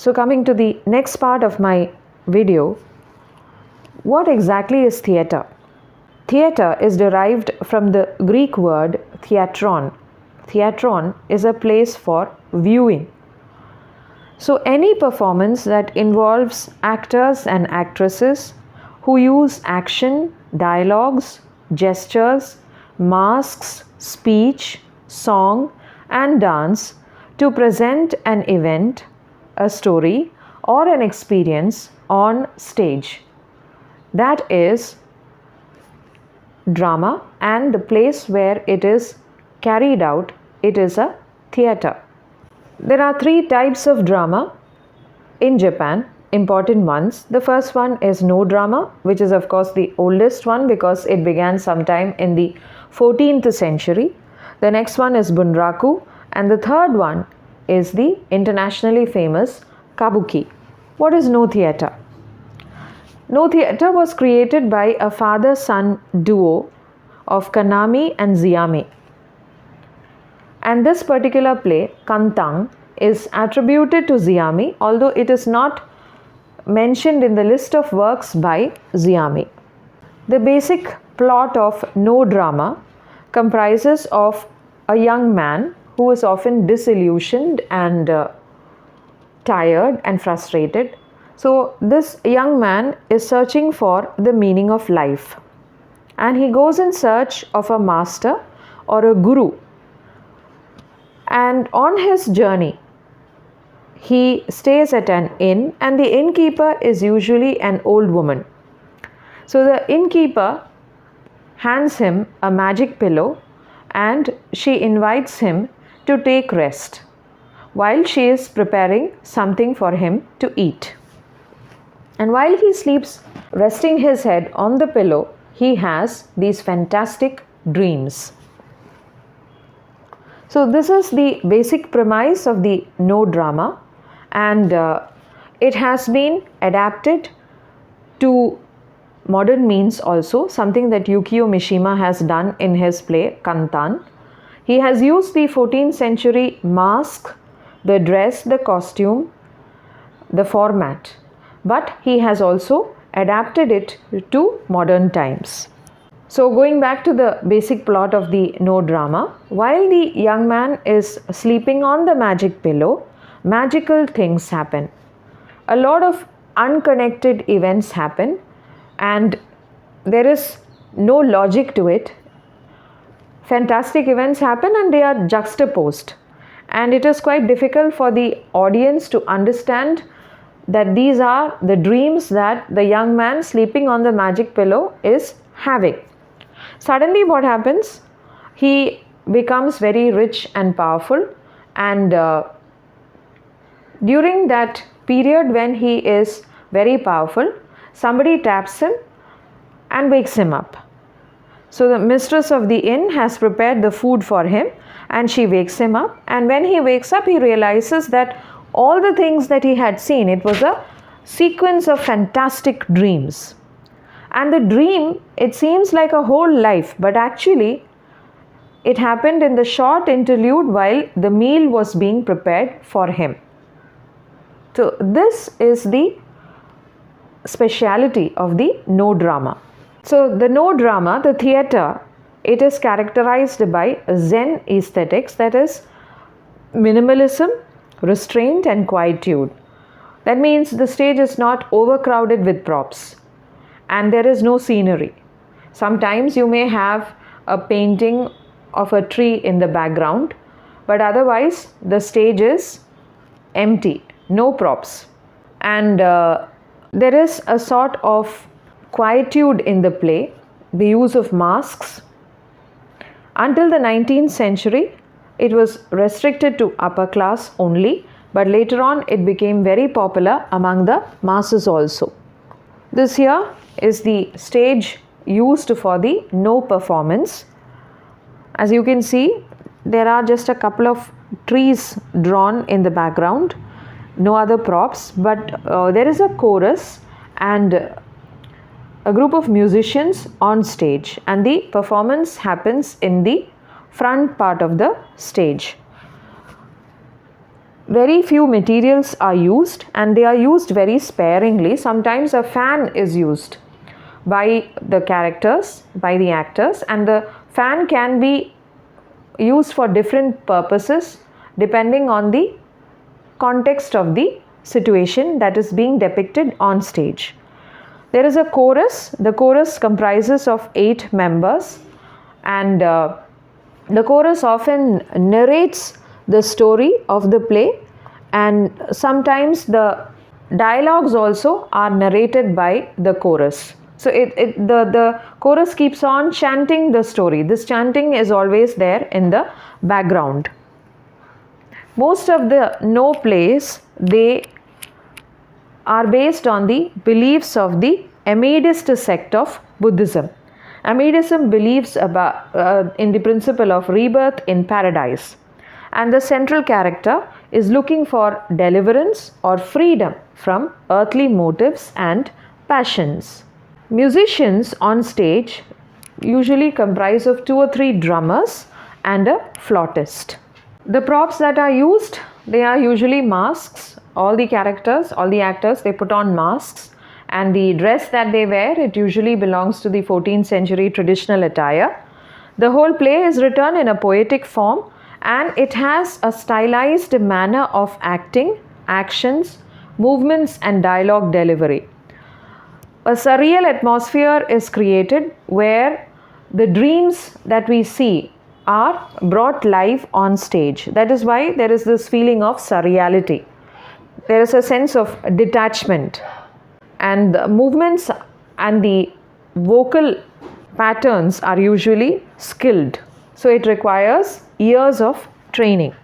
So coming to the next part of my video, what exactly is theatre? Theatre is derived from the Greek word theatron. Theatron is a place for viewing. So any performance that involves actors and actresses who use action, dialogues, gestures, masks, speech, song, and dance to present an event, a story, or an experience on stage. That is drama, and the place where it is carried out, it is a theatre. There are three types of drama in Japan, important ones. The first one is no drama, which is of course the oldest one because it began sometime in the 14th century. The next one is bunraku, and the third one is the internationally famous kabuki. What is no theatre? No theatre was created by a father-son duo of Kanami and Ziami. And this particular play, Kantan, is attributed to Ziami, although it is not mentioned in the list of works by Ziami. The basic plot of no drama comprises of a young man who is often disillusioned and tired and frustrated. So this young man is searching for the meaning of life, and he goes in search of a master or a guru. And on his journey, he stays at an inn, and the innkeeper is usually an old woman. So the innkeeper hands him a magic pillow, and she invites him to take rest while she is preparing something for him to eat. And while he sleeps, resting his head on the pillow, he has these fantastic dreams. So this is the basic premise of the no drama, and it has been adapted to modern means also, something that Yukio Mishima has done in his play Kantan. He has used the 14th century mask, the dress, the costume, the format, but he has also adapted it to modern times. So going back to the basic plot of the no drama, while the young man is sleeping on the magic pillow, magical things happen. A lot of unconnected events happen, and there is no logic to it. Fantastic events happen and they are juxtaposed, and it is quite difficult for the audience to understand that these are the dreams that the young man sleeping on the magic pillow is having. Suddenly what happens? He becomes very rich and powerful, and during that period when he is very powerful, somebody taps him and wakes him up. So the mistress of the inn has prepared the food for him, and she wakes him up, and when he wakes up he realizes that all the things that he had seen, it was a sequence of fantastic dreams. And the dream, it seems like a whole life, but actually it happened in the short interlude while the meal was being prepared for him. So this is the speciality of the no drama. So the no drama, the theatre, it is characterized by Zen aesthetics, that is minimalism, restraint and quietude. That means the stage is not overcrowded with props, and there is no scenery. Sometimes you may have a painting of a tree in the background, but otherwise the stage is empty, no props. And there is a sort of quietude in the play, the use of masks. Until the 19th century, it was restricted to upper class only, but later on it became very popular among the masses also. This here is the stage used for the no performance. As you can see, there are just a couple of trees drawn in the background, no other props, but there is a chorus and a group of musicians on stage, and the performance happens in the front part of the stage. Very few materials are used, and they are used very sparingly. Sometimes a fan is used by the characters, by the actors, and the fan can be used for different purposes depending on the context of the situation that is being depicted on stage. There is a chorus. The chorus comprises of 8 members, and the chorus often narrates the story of the play, and sometimes the dialogues also are narrated by the chorus. So the chorus keeps on chanting the story. This chanting is always there in the background. Most of the No plays, they are based on the beliefs of the Amidist sect of Buddhism. Amidism believes in the principle of rebirth in paradise, and the central character is looking for deliverance or freedom from earthly motives and passions. Musicians on stage usually comprise of 2 or 3 drummers and a flautist. The props that are used, they are usually masks. All the characters, all the actors, they put on masks, and the dress that they wear, it usually belongs to the 14th century traditional attire. The whole play is written in a poetic form, and it has a stylized manner of acting, actions, movements and dialogue delivery. A surreal atmosphere is created where the dreams that we see are brought live on stage. That is why there is this feeling of surreality. There is a sense of detachment, and the movements and the vocal patterns are usually skilled. So it requires years of training.